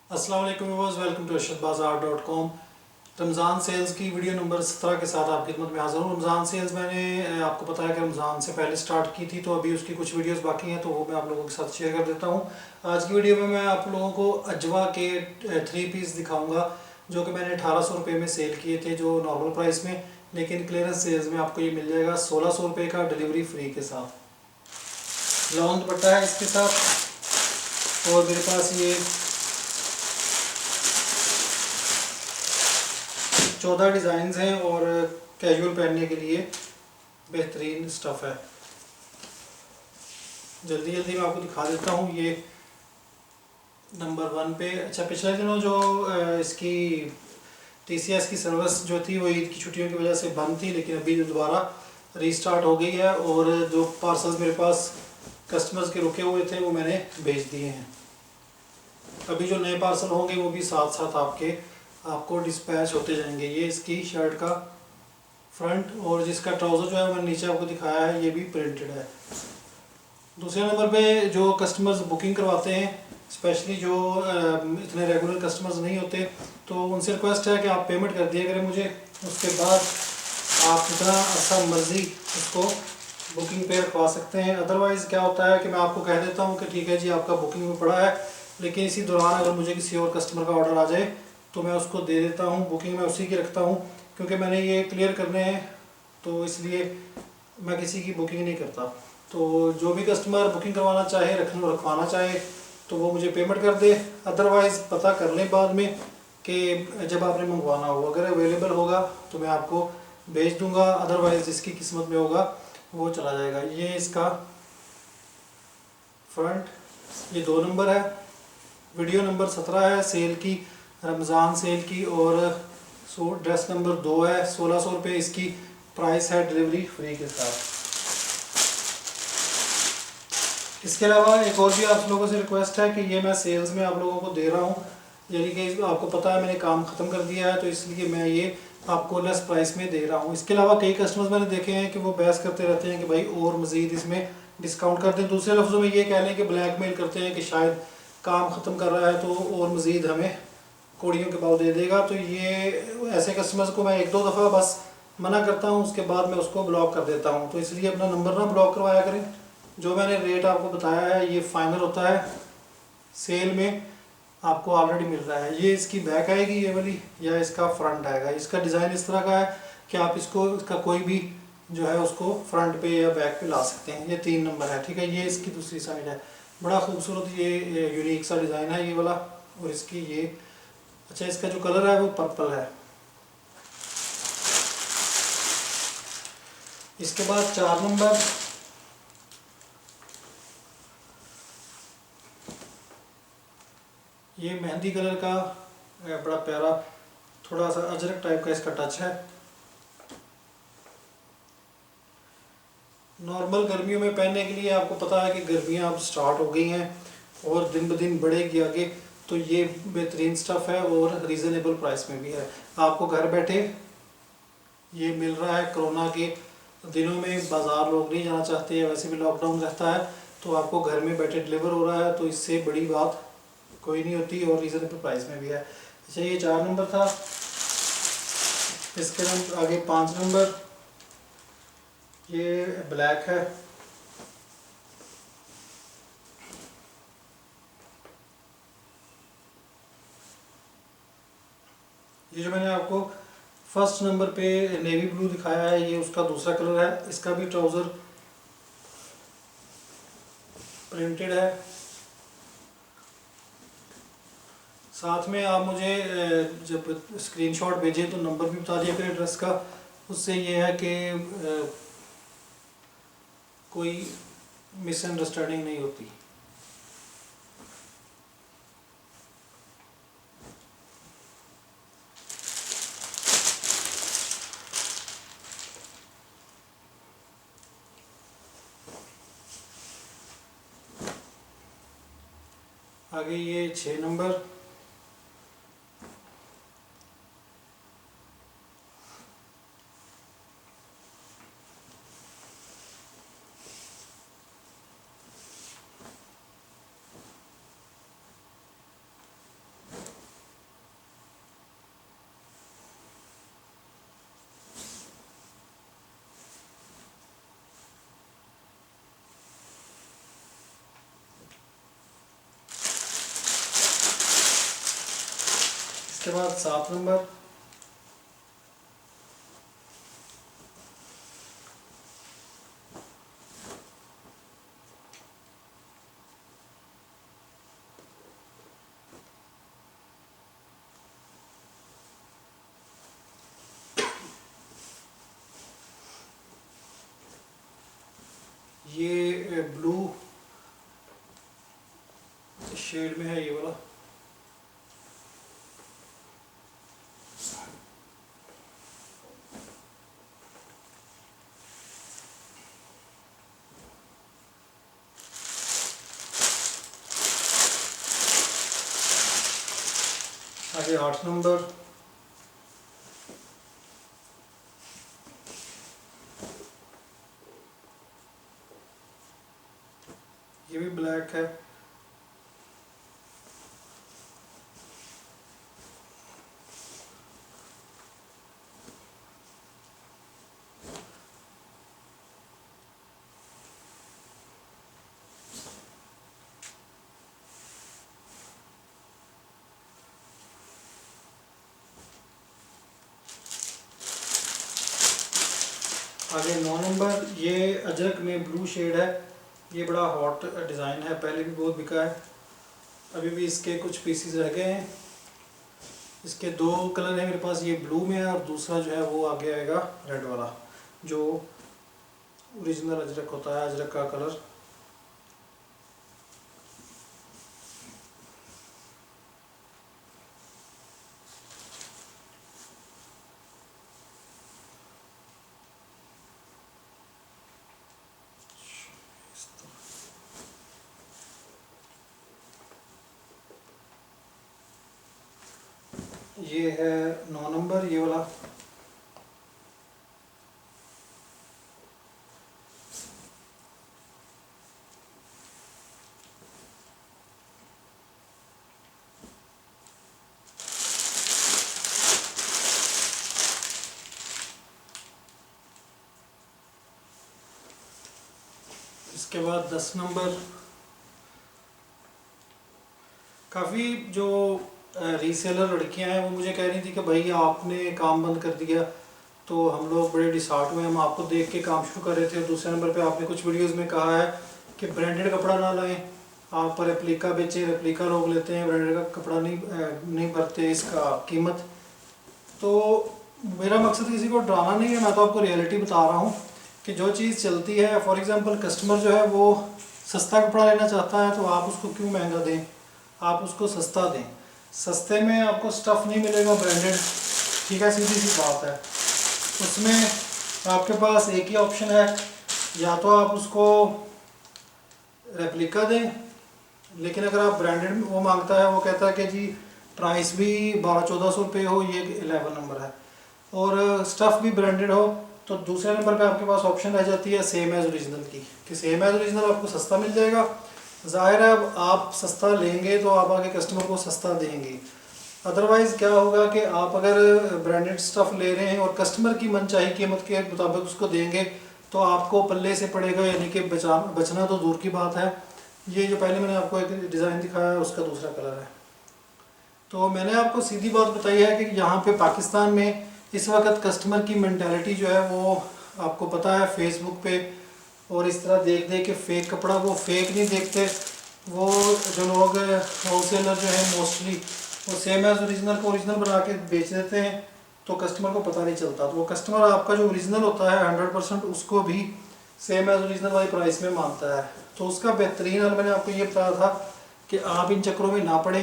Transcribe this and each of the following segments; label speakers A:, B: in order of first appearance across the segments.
A: अस्सलाम वालेकुम viewers, welcome to arshadbazaar.com। Ramzan sales की वीडियो नंबर 17 के साथ आपकी खिदमत में हाज़िर हूँ। रमज़ान सेल्स मैंने आपको बताया कि रमज़ान से पहले स्टार्ट की थी, तो अभी उसकी कुछ वीडियोस बाकी हैं, तो वो मैं आप लोगों के साथ शेयर कर देता हूँ। आज की वीडियो में मैं आप लोगों को अजवा के 3 पीस दिखाऊँगा, जो कि मैंने 1800 रुपये में सेल किए थे, जो नॉर्मल प्राइस में, लेकिन क्लियरेंस सेल्स में आपको ये मिल जाएगा 1600 रुपये का, डिलीवरी फ्री के साथ। लॉन्ग दुपट्टा है इसके साथ, और मेरे पास ये 14 डिज़ाइंस हैं और कैजुअल पहनने के लिए बेहतरीन स्टफ़ है। जल्दी जल्दी मैं आपको दिखा देता हूँ। ये नंबर 1 पे, अच्छा, पिछले दिनों जो इसकी TCS की सर्विस जो थी वो ईद की छुट्टियों की वजह से बंद थी, लेकिन अभी दोबारा रीस्टार्ट हो गई है, और जो पार्सल्स मेरे पास कस्टमर्स के रुके हुए थे वो मैंने भेज दिए हैं। अभी जो नए पार्सल होंगे वो भी साथ साथ आपको डिस्पैच होते जाएंगे। ये इसकी शर्ट का फ्रंट, और जिसका ट्राउज़र जो है मैंने नीचे आपको दिखाया है, ये भी प्रिंटेड है। दूसरे नंबर पे जो कस्टमर्स बुकिंग करवाते हैं, स्पेशली जो इतने रेगुलर कस्टमर्स नहीं होते, तो उनसे रिक्वेस्ट है कि आप पेमेंट कर दिया करें मुझे, उसके बाद आप जितना अर्सा मर्ज़ी उसको बुकिंग पे रखवा सकते हैं। अदरवाइज़ क्या होता है कि मैं आपको कह देता हूँ कि ठीक है जी, आपका बुकिंग में पड़ा है, लेकिन इसी दौरान अगर मुझे किसी और कस्टमर का ऑर्डर आ जाए तो मैं उसको दे देता हूँ, बुकिंग में उसी की रखता हूँ, क्योंकि मैंने ये क्लियर करने हैं, तो इसलिए मैं किसी की बुकिंग नहीं करता। तो जो भी कस्टमर बुकिंग करवाना चाहे, रखवाना चाहे, तो वो मुझे पेमेंट कर दे। अदरवाइज़ पता कर लें बाद में कि जब आपने मंगवाना हो, अगर अवेलेबल होगा तो मैं आपको भेज दूंगा, अदरवाइज़ जिसकी किस्मत में होगा वो चला जाएगा। ये इसका फ्रंट, ये 2 नंबर है। वीडियो नंबर 17 है सेल की, रमज़ान सेल की, और ड्रेस नंबर 2 है। 1600 रुपये इसकी प्राइस है, डिलीवरी फ्री के साथ। इसके अलावा एक और भी आप लोगों से रिक्वेस्ट है कि ये मैं सेल्स में आप लोगों को दे रहा हूँ, यानी कि आपको पता है मैंने काम ख़त्म कर दिया है, तो इसलिए मैं ये आपको लेस प्राइस में दे रहा हूँ। इसके अलावा कई कस्टमर्स मैंने देखे हैं कि वो बहस करते रहते हैं कि भाई और मज़ीद इसमें डिस्काउंट कर दें। दूसरे लफ्ज़ों में ये कह लें कि ब्लैकमेल करते हैं कि शायद काम ख़त्म कर रहा है तो और मज़ीद हमें कोड़ियों के भाव दे देगा। तो ये ऐसे कस्टमर्स को मैं 1-2 दफ़ा बस मना करता हूँ, उसके बाद मैं उसको ब्लॉक कर देता हूँ। तो इसलिए अपना नंबर ना ब्लॉक करवाया करें। जो मैंने रेट आपको बताया है ये फाइनल होता है, सेल में आपको ऑलरेडी मिल रहा है। ये इसकी बैक आएगी ये वाली, या इसका फ्रंट आएगा। इसका डिज़ाइन इस तरह का है कि आप इसका कोई भी जो है उसको फ्रंट पे या बैक पे ला सकते हैं। ये 3 नंबर है, ठीक है। ये इसकी दूसरी साइड है, बड़ा खूबसूरत ये यूनिक सा डिज़ाइन है ये वाला। और इसकी ये, अच्छा, इसका जो कलर है वो पर्पल है। इसके बाद 4 नंबर, ये मेहंदी कलर का बड़ा प्यारा, थोड़ा सा अजरक टाइप का इसका टच है। नॉर्मल गर्मियों में पहनने के लिए, आपको पता है कि गर्मियाँ अब स्टार्ट हो गई हैं और दिन ब दिन बढ़ेगी आगे, तो ये बेहतरीन स्टफ़ है और रीज़नेबल प्राइस में भी है। आपको घर बैठे ये मिल रहा है। कोरोना के दिनों में बाज़ार लोग नहीं जाना चाहते, वैसे भी लॉकडाउन रहता है, तो आपको घर में बैठे डिलीवर हो रहा है, तो इससे बड़ी बात कोई नहीं होती, और रीज़नेबल प्राइस में भी है। अच्छा, ये 4 नंबर था। इसके आगे 5 नंबर, ये ब्लैक है। ये जो मैंने आपको फर्स्ट नंबर पे नेवी ब्लू दिखाया है, ये उसका दूसरा कलर है। इसका भी ट्राउज़र प्रिंटेड है। साथ में आप मुझे जब स्क्रीनशॉट भेजें तो नंबर भी बता दिया करें एड्रेस का। उससे ये है कि कोई मिसअंडरस्टैंडिंग नहीं होती। आगे ये 6 नंबर, उसके बाद 7 नंबर, ये ब्लू शेड में है ये वाला। आगे 8 नंबर, ये भी ब्लैक है। आगे 9 नंबर, ये अजरक में ब्लू शेड है। ये बड़ा हॉट डिज़ाइन है, पहले भी बहुत बिका है, अभी भी इसके कुछ पीसीज रह गए हैं। इसके 2 कलर हैं मेरे पास, ये ब्लू में है और दूसरा जो है वो आगे आएगा रेड वाला, जो ओरिजिनल अजरक होता है, अजरक का कलर। ये है 9 नंबर, ये वाला। इसके बाद 10 नंबर। काफ़ी जो रीसेलर लड़कियां हैं वो मुझे कह रही थी कि भाई आपने काम बंद कर दिया, तो हम लोग बड़े डिसहार्ट हुए, हम आपको देख के काम शुरू कर रहे थे। और दूसरे नंबर पे आपने कुछ वीडियोस में कहा है कि ब्रांडेड कपड़ा ना लाएं, आप रेप्लिका बेचें, रेप्लिका लोग लेते हैं, ब्रांडेड का कपड़ा नहीं भरते इसका कीमत। तो मेरा मकसद किसी को डराना नहीं है, मैं तो आपको रियलिटी बता रहा हूँ कि जो चीज़ चलती है, फॉर एग्ज़ाम्पल कस्टमर जो है वो सस्ता कपड़ा लेना चाहता है, तो आप उसको क्यों महंगा दें, आप उसको सस्ता दें। सस्ते में आपको स्टफ़ नहीं मिलेगा ब्रांडेड, ठीक है, सीधी सी बात है। उसमें आपके पास एक ही ऑप्शन है, या तो आप उसको रेप्लिका दें, लेकिन अगर आप ब्रांडेड वो मांगता है, वो कहता है कि जी प्राइस भी 1200-1400 रुपये हो, ये 11 नंबर है, और स्टफ़ भी ब्रांडेड हो, तो दूसरे नंबर पे आपके पास ऑप्शन रह जाती है सेम एज़ ओरिजिनल की, कि सेम एज़ ओरिजिनल आपको सस्ता मिल जाएगा। ज़ाहिर है अब आप सस्ता लेंगे तो आप आगे कस्टमर को सस्ता देंगे। अदरवाइज़ क्या होगा कि आप अगर ब्रांडेड स्टफ़ ले रहे हैं और कस्टमर की मनचाही कीमत के मुताबिक उसको देंगे, तो आपको पल्ले से पड़ेगा, यानी कि बचना तो दूर की बात है। ये जो पहले मैंने आपको एक डिज़ाइन दिखाया है, उसका दूसरा कलर है। तो मैंने आपको सीधी बात बताई है कि यहाँ पे पाकिस्तान में इस वक्त कस्टमर की मेंटालिटी जो है वो आपको पता है, फेसबुक पे और इस तरह देख देख के फेक कपड़ा, वो फेक नहीं देखते, वो जो लोग होलसेलर जो है मोस्टली वो सेम एज़ ओरिजिनल को ओरिजिनल बना के बेच देते हैं, तो कस्टमर को पता नहीं चलता। तो वो कस्टमर आपका जो ओरिजिनल होता है 100% उसको भी सेम एज़ ओरिजिनल वाली प्राइस में मांगता है। तो उसका बेहतरीन हल मैंने आपको ये बताया था कि आप इन चक्करों में ना पड़ें।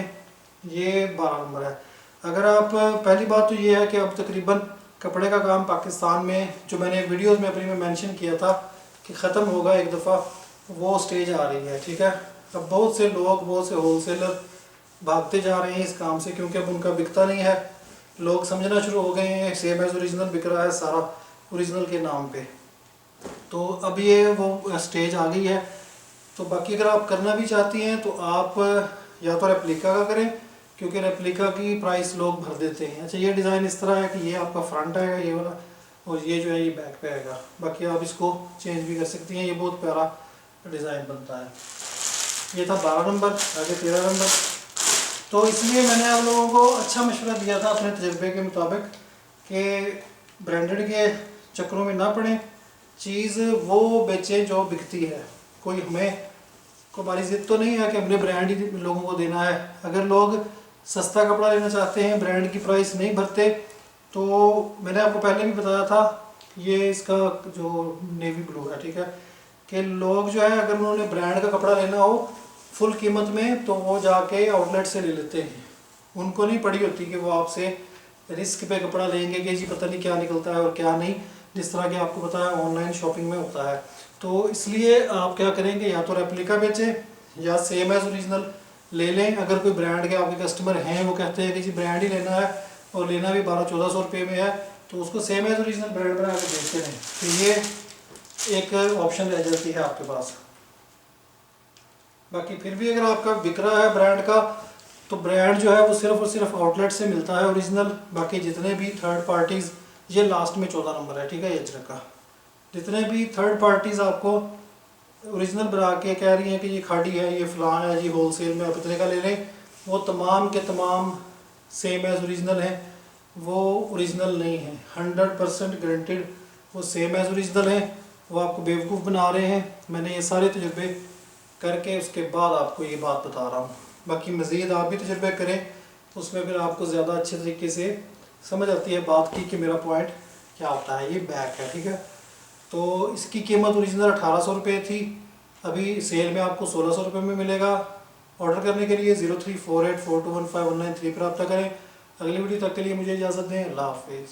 A: ये 12 नंबर है। अगर आप, पहली बात तो ये है कि अब तकरीबन कपड़े का काम पाकिस्तान में, जो मैंने एक वीडियोस में अपनी में मेंशन किया था कि ख़त्म होगा एक दफ़ा, वो स्टेज आ रही है, ठीक है। अब बहुत से लोग, बहुत से होलसेलर भागते जा रहे हैं इस काम से, क्योंकि अब उनका बिकता नहीं है। लोग समझना शुरू हो गए हैं सेम एज़ ओरिजिनल बिक रहा है सारा ओरिजिनल के नाम पे। तो अब ये वो स्टेज आ गई है। तो बाकी अगर आप करना भी चाहती हैं तो आप या तो रेप्लिका का करें, क्योंकि रेप्लिका की प्राइस लोग भर देते हैं। अच्छा, ये डिज़ाइन इस तरह है कि ये आपका फ्रंट आएगा ये वाला, और ये जो है ये बैक पे आएगा। बाकी आप इसको चेंज भी कर सकती हैं, ये बहुत प्यारा डिज़ाइन बनता है। ये था 12 नंबर। आगे 13 नंबर। तो इसलिए मैंने आप लोगों को अच्छा मशवरा दिया था अपने तजर्बे के मुताबिक कि ब्रांडेड के चक्करों में ना पड़ें, चीज़ वो बेचें जो बिकती है। कोई हमारी ज़िद तो नहीं है कि हमने ब्रांड ही लोगों को देना है। अगर लोग सस्ता कपड़ा लेना चाहते हैं, ब्रांड की प्राइस नहीं भरते, तो मैंने आपको पहले भी बताया था, ये इसका जो नेवी ब्लू है, ठीक है, कि लोग जो है अगर उन्होंने ब्रांड का कपड़ा लेना हो फुल कीमत में तो वो जाके आउटलेट से ले लेते हैं। उनको नहीं पड़ी होती कि वो आपसे रिस्क पे कपड़ा लेंगे कि जी पता नहीं क्या निकलता है और क्या नहीं, जिस तरह के आपको पता है ऑनलाइन शॉपिंग में होता है। तो इसलिए आप क्या करेंगे, या तो रेप्लिका बेचें या सेम एज ओरिजिनल ले लें। अगर कोई ब्रांड के आपके कस्टमर हैं, वो कहते हैं कि जी ब्रांड ही लेना है और लेना भी 1200-1400 रुपये में है, तो उसको सेम एज ओरिजिनल ब्रांड बना के बेचते रहें। तो ये एक ऑप्शन रह जाती है आपके पास। बाकी फिर भी अगर आपका बिक रहा है ब्रांड का, तो ब्रांड जो है वो सिर्फ और सिर्फ आउटलेट से मिलता है ओरिजिनल। बाकी जितने भी थर्ड पार्टीज़, ये लास्ट में 14 नंबर है, ठीक है, ये अजरक का, जितने भी थर्ड पार्टीज़ आपको ओरिजिनल बना के कह रही हैं कि ये खाड़ी है, ये फ़लान है जी, होलसेल में आप इतने का ले लें, वो तमाम के तमाम सेम एज़ ओरिजिनल हैं। वो ओरिजिनल नहीं है, 100% गारंटेड वो सेम एज़ ओरिजिनल हैं। वो आपको बेवकूफ़ बना रहे हैं। मैंने ये सारे तजुर्बे करके उसके बाद आपको ये बात बता रहा हूँ। बाकी मज़ीद आप भी तजुर्बे करें, तो उसमें फिर आपको ज़्यादा अच्छे तरीके से समझ आती है बात की कि मेरा पॉइंट क्या होता है। ये बैक है, ठीक है, तो इसकी कीमत ओरिजिनल 1800 रुपये थी, अभी सेल में आपको 1600 रुपये में मिलेगा। ऑर्डर करने के लिए 0348421519 पर रब्ता करें। अगली वीडियो तक के लिए मुझे इजाज़त दें। अल्लाह हाफिज़।